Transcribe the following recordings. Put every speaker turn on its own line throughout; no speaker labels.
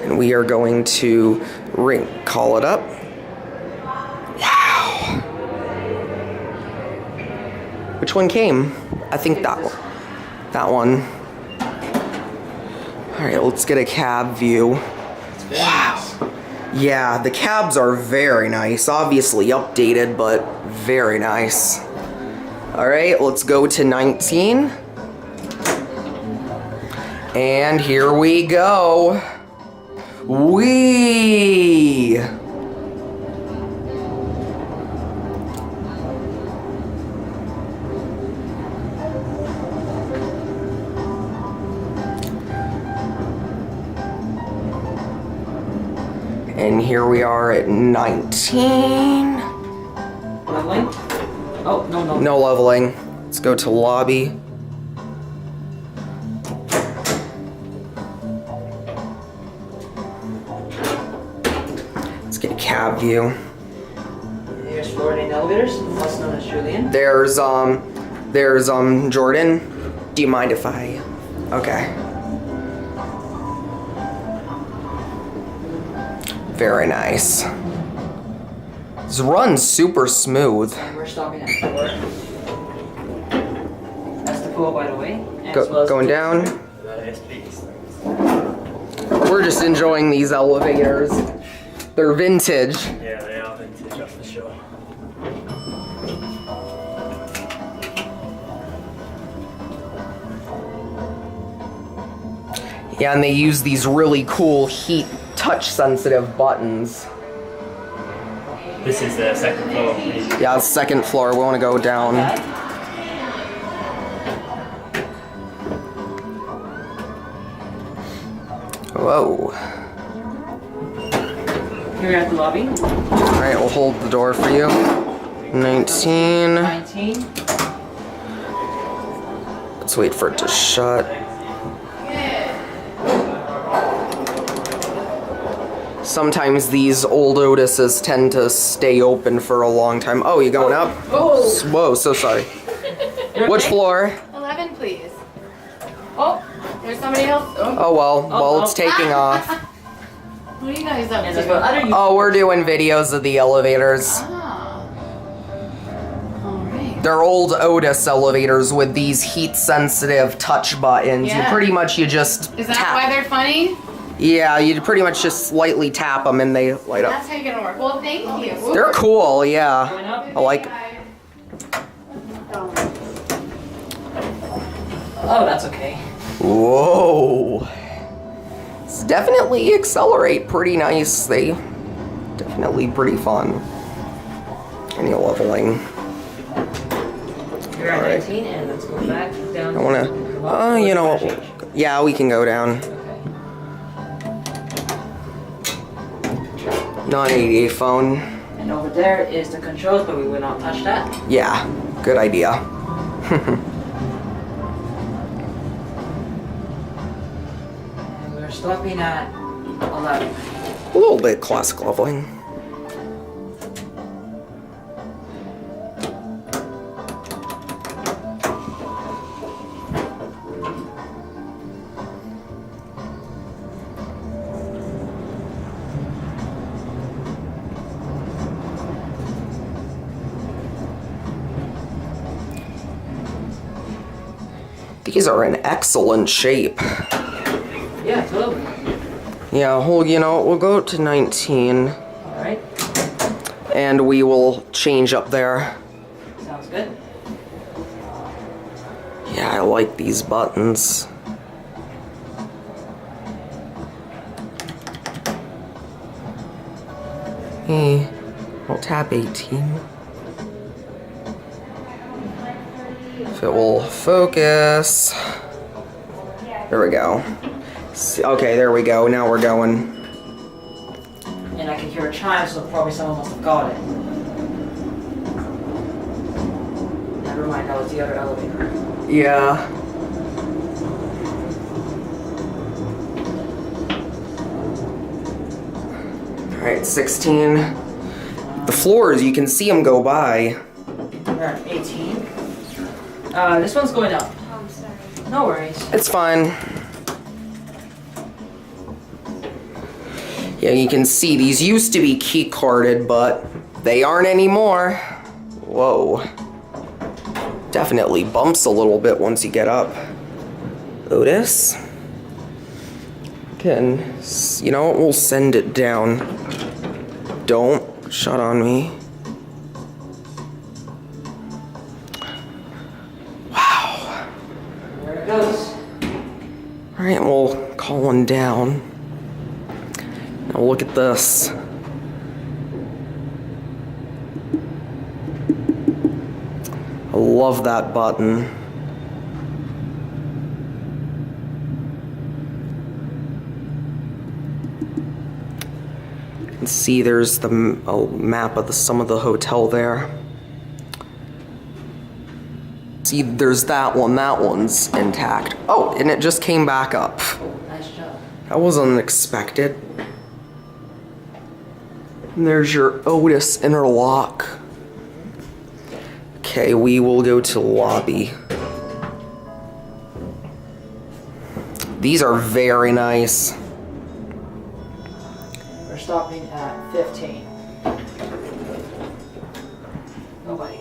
And we are going to call it up. Wow. Which one came? I think that one. That one. All right, let's get a cab view. Wow. Yeah, the cabs are very nice. Obviously updated, but very nice. All right, let's go to 19. And here we go. Whee! And here we are at 19.
Leveling? Oh, no.
No leveling. Let's go to lobby. Let's get a cab view.
Here's Florida in elevators, also known as Julian.
There's Jordan. Do you mind if I? Okay. Very nice. This runs super smooth.
And we're stopping at 4. That's the pool, by the way.
Going down. We're just enjoying these elevators. They're vintage.
Yeah, they are vintage, that's for sure.
Yeah, and they use these really cool heat touch-sensitive buttons.
This is the second floor.
Yeah, second floor. We want to go down. Whoa.
Here we're at the lobby.
Alright, we'll hold the door for you. 19.
19.
Let's wait for it to shut. Sometimes these old Otises tend to stay open for a long time. Oh, you going up?
Oh.
Whoa, so sorry. Which floor?
11, please. Oh, there's somebody else.
Oh well, it's taking off.
What are you guys up
And
to?
there's what other
Oh, we're doing videos of the elevators.
Ah. Alright.
They're old Otis elevators with these heat-sensitive touch buttons.
Yeah.
You just
Is that
tap.
why they're funny?
Yeah, you pretty much just slightly tap them and they light up.
That's how you're gonna work. Well, thank you.
They're cool, yeah.
Going up?
I like.
Oh, that's okay.
Whoa. It's definitely accelerate pretty nice. They definitely pretty fun. Any leveling.
We're at
Alright.
19, and let's go back down.
I wanna. You know what? Yeah, we can go down. Non-88 phone.
And over there is the controls, but we will not touch that.
Yeah, good idea.
And we're stopping at 11.
A little bit classic leveling. These are in excellent shape.
Yeah, totally.
Yeah, well, you know, we'll go to 19
Alright,
and we will change up there.
sounds good.
Yeah, I like these buttons. Hey, we'll tap 18. If it will focus. There we go. Okay, there we go. Now we're going.
And I can hear a chime, so probably someone must have got it. Never mind, that was the other elevator.
Yeah. Alright, 16. The floors, you can see them go by.
We're at 18. This one's going up.
Oh, I'm sorry.
No worries.
It's fine. Yeah, you can see these used to be key carded, but they aren't anymore. Whoa. Definitely bumps a little bit once you get up. Otis. You know what? We'll send it down. Don't shut on me. Wow.
There it goes.
Alright, we'll call one down. Now look at this. I love that button. You can see there's the map of some of the hotel there. See, there's that one. That one's intact. Oh, and it just came back up.
Nice job.
That was unexpected. And there's your Otis interlock. Okay, we will go to lobby. These are very nice.
We're stopping at 15. Nobody.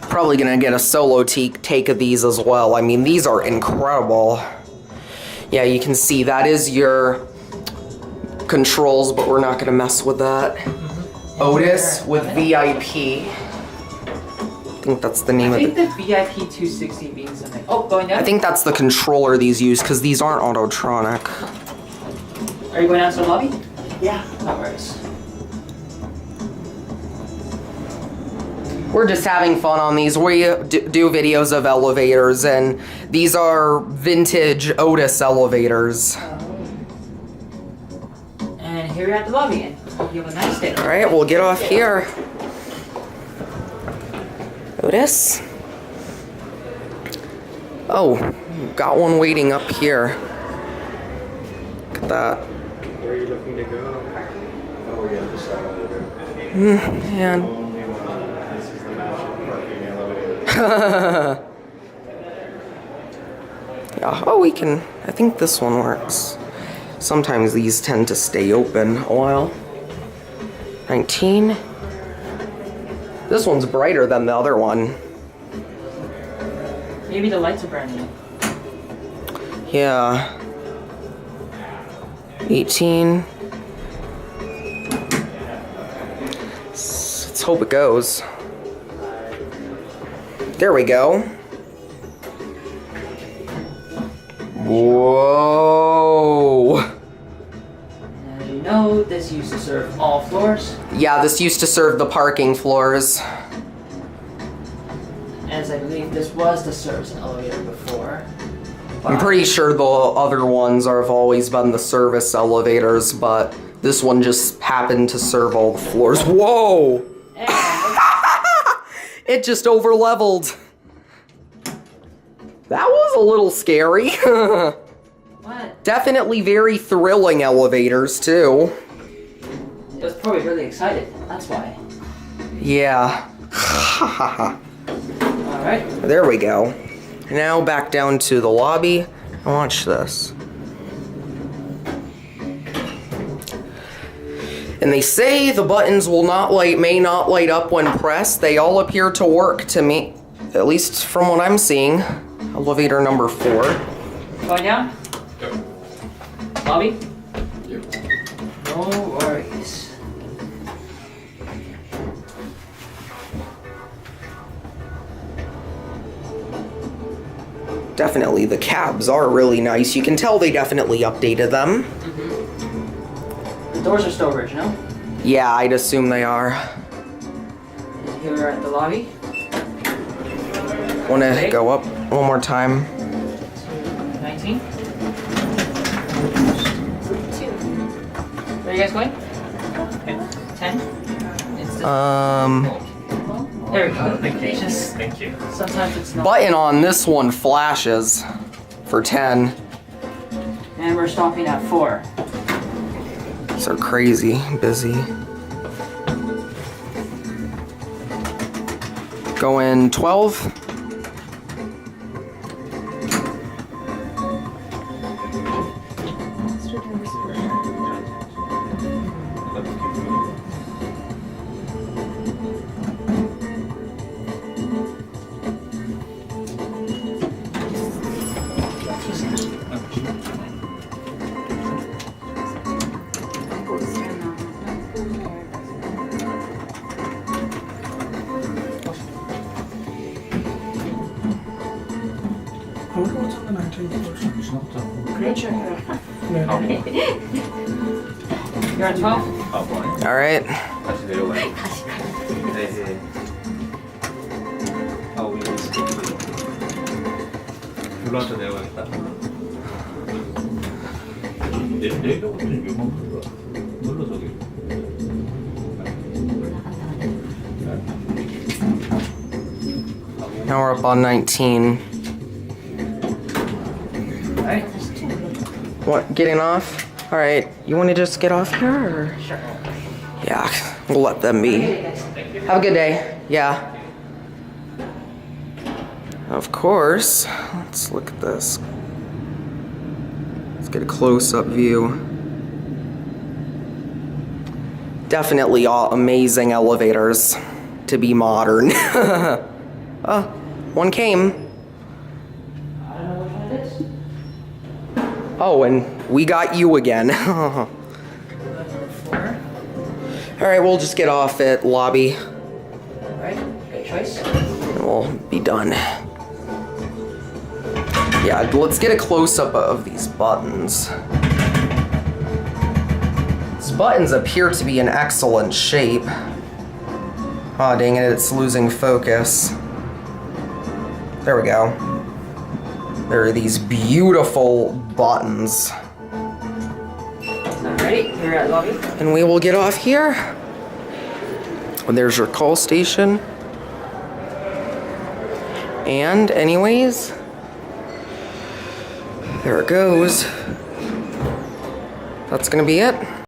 Probably gonna get a solo take of these as well. I mean, these are incredible. Yeah, you can see that is your controls, but we're not gonna mess with that. Otis with VIP. I think that's the name
I
of
think
it.
the VIP 260 means something. Oh, going down?
I think that's the controller these use, because these aren't autotronic.
Are you going down to the lobby?
Yeah.
No worries.
We're just having fun on these. We do videos of elevators, and these are vintage Otis elevators.
And here we're at the lobby, and you have a nice day.
All right, we'll get off here. Otis. Oh, got one waiting up here. Look at that.
Where are you looking to go? Oh, yeah, just elevator.
Man.
Only one. This is the magic parking elevator.
Yeah. Oh, we can. I think this one works. Sometimes these tend to stay open a while. 19. This one's brighter than the other one.
Maybe the lights are brand new.
Yeah. 18. Let's hope it goes. There we go. Whoa.
As you know, this used to serve all floors.
Yeah, this used to serve the parking floors.
As I believe this was to serve an elevator before.
I'm pretty sure the other ones have always been the service elevators, but this one just happened to serve all the floors. Whoa! It just over-leveled. That was a little scary.
What?
Definitely very thrilling elevators, too.
It was probably really excited. That's why.
Yeah.
Alright.
There we go. Now back down to the lobby. Watch this. And they say the buttons may not light up when pressed. They all appear to work to me, at least from what I'm seeing. Elevator number 4.
Going down? Lobby? No worries.
Definitely, the cabs are really nice. You can tell they definitely updated them.
The doors are still original.
Yeah, I'd assume they are.
And here we're at the lobby.
Want to
Okay.
go up one more time?
19. Where are you guys going? 10. It's the there we go.
Thank you.
It's just
Thank you.
sometimes it's not.
Button on this one flashes for 10.
And we're stopping at 4.
These are crazy busy. Going 12.
You're on 12?
아, 뭐하냐?
Alright.
다시 내려가요. 네. 아, 우리 올라와서 내려가겠다. 내려가면 요만큼 거야. 눌러 저기.
Now we're up on 19.
Alright.
What, getting off? Alright, you want to just get off here? Or?
Sure.
Yeah, we'll let them be. Have a good day. Yeah. Of course. Let's look at this. Let's get a close-up view. Definitely all amazing elevators to be modern. One came. Oh, and we got you again. All right, we'll just get off at lobby.
Alright, good choice.
And we'll be done. Yeah, let's get a close-up of these buttons. These buttons appear to be in excellent shape. Aw, dang it, it's losing focus. There we go. There are these beautiful buttons.
Alright, you're at lobby.
And we will get off here. And there's your call station. And anyways, there it goes. That's gonna be it.